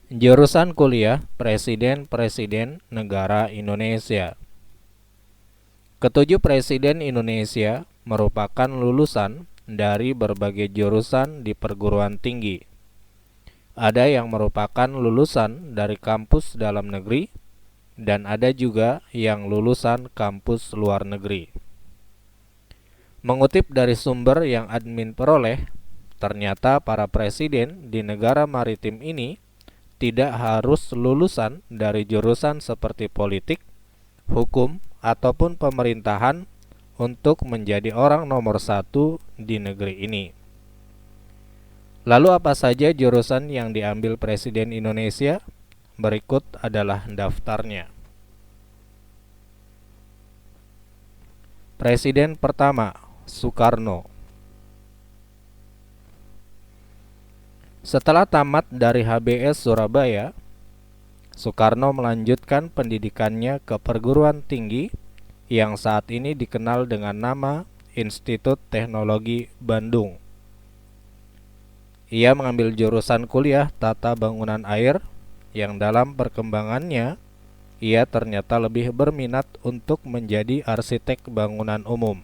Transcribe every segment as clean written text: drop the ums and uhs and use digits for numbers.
Jurusan kuliah Presiden-Presiden Negara Indonesia. Ketujuh Presiden Indonesia merupakan lulusan dari berbagai jurusan di perguruan tinggi. Ada yang merupakan lulusan dari kampus dalam negeri, dan ada juga yang lulusan kampus luar negeri. Mengutip dari sumber yang admin peroleh, ternyata para presiden di negara maritim ini tidak harus lulusan dari jurusan seperti politik, hukum, ataupun pemerintahan untuk menjadi orang nomor satu di negeri ini. Lalu apa saja jurusan yang diambil Presiden Indonesia? Berikut adalah daftarnya. Presiden pertama, Soekarno. Setelah tamat dari HBS Surabaya, Soekarno melanjutkan pendidikannya ke perguruan tinggi yang saat ini dikenal dengan nama Institut Teknologi Bandung. Ia mengambil jurusan kuliah Tata Bangunan Air yang dalam perkembangannya ia ternyata lebih berminat untuk menjadi arsitek bangunan umum.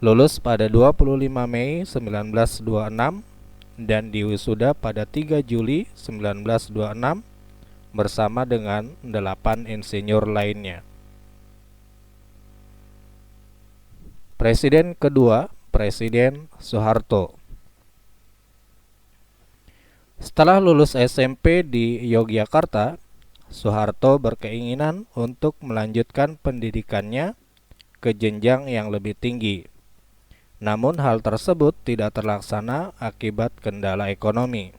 Lulus pada 25 Mei 1926 dan diwisuda pada 3 Juli 1926 bersama dengan 8 insinyur lainnya. Presiden kedua, Presiden Soeharto. Setelah lulus SMP di Yogyakarta, Soeharto berkeinginan untuk melanjutkan pendidikannya ke jenjang yang lebih tinggi. Namun hal tersebut tidak terlaksana akibat kendala ekonomi.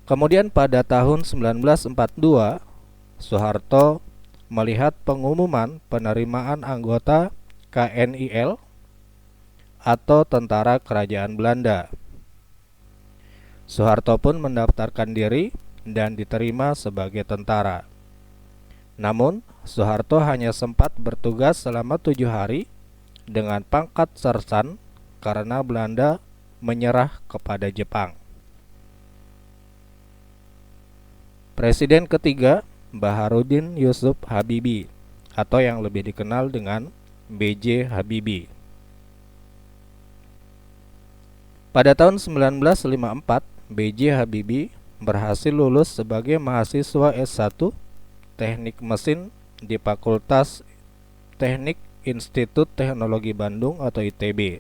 Kemudian pada tahun 1942, Soeharto melihat pengumuman penerimaan anggota KNIL atau Tentara Kerajaan Belanda. Soeharto pun mendaftarkan diri dan diterima sebagai tentara. Namun, Soeharto hanya sempat bertugas selama 7 hari dengan pangkat sersan karena Belanda menyerah kepada Jepang. Presiden ketiga, Baharudin Yusuf Habibie atau yang lebih dikenal dengan B.J. Habibie. Pada tahun 1954, B.J. Habibie berhasil lulus sebagai mahasiswa S1 Teknik Mesin di Fakultas Teknik Institut Teknologi Bandung atau ITB.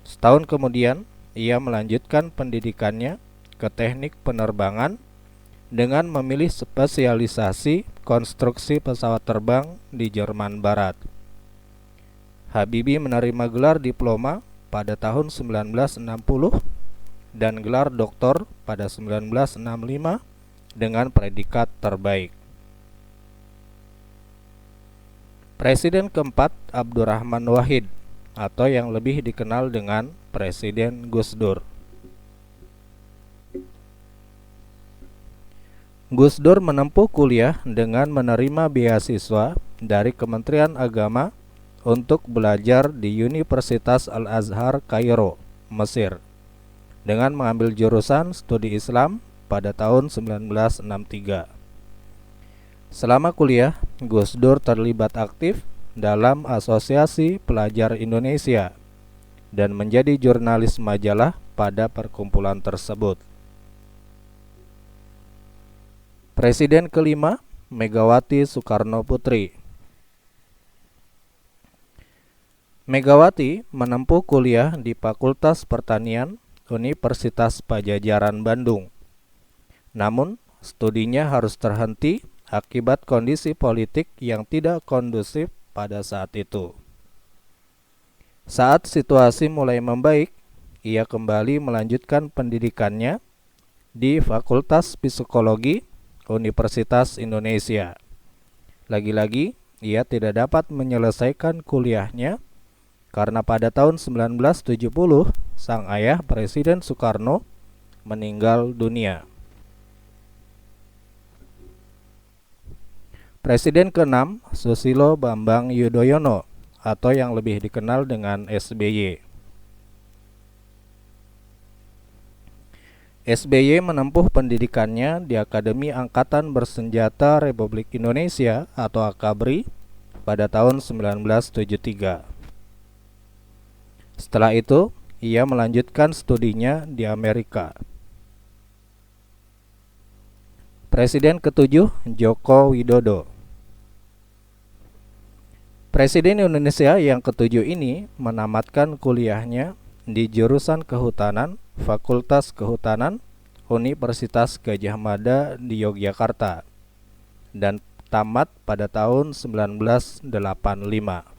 Setahun kemudian, ia melanjutkan pendidikannya ke teknik penerbangan dengan memilih spesialisasi konstruksi pesawat terbang di Jerman Barat. Habibie menerima gelar diploma pada tahun 1960 dan gelar doktor pada 1965 dengan predikat terbaik. Presiden keempat, Abdurrahman Wahid atau yang lebih dikenal dengan Presiden Gus Dur. Gus Dur menempuh kuliah dengan menerima beasiswa dari Kementerian Agama untuk belajar di Universitas Al-Azhar Kairo, Mesir, dengan mengambil jurusan studi Islam pada tahun 1963. Selama kuliah, Gus Dur terlibat aktif dalam Asosiasi Pelajar Indonesia dan menjadi jurnalis majalah pada perkumpulan tersebut. Presiden kelima, Megawati Soekarno Putri. Megawati menempuh kuliah di Fakultas Pertanian Universitas Padjadjaran Bandung. Namun, studinya harus terhenti akibat kondisi politik yang tidak kondusif pada saat itu. Saat situasi mulai membaik, ia kembali melanjutkan pendidikannya di Fakultas Psikologi Universitas Indonesia. Lagi-lagi, ia tidak dapat menyelesaikan kuliahnya karena pada tahun 1970 sang ayah Presiden Soekarno meninggal dunia. Presiden ke-6, Susilo Bambang Yudhoyono atau yang lebih dikenal dengan SBY. SBY menempuh pendidikannya di Akademi Angkatan Bersenjata Republik Indonesia atau AKABRI pada tahun 1973. Setelah itu, ia melanjutkan studinya di Amerika. Presiden ketujuh Joko Widodo. Presiden Indonesia yang ketujuh ini menamatkan kuliahnya di jurusan Kehutanan, Fakultas Kehutanan, Universitas Gadjah Mada di Yogyakarta, dan tamat pada tahun 1985.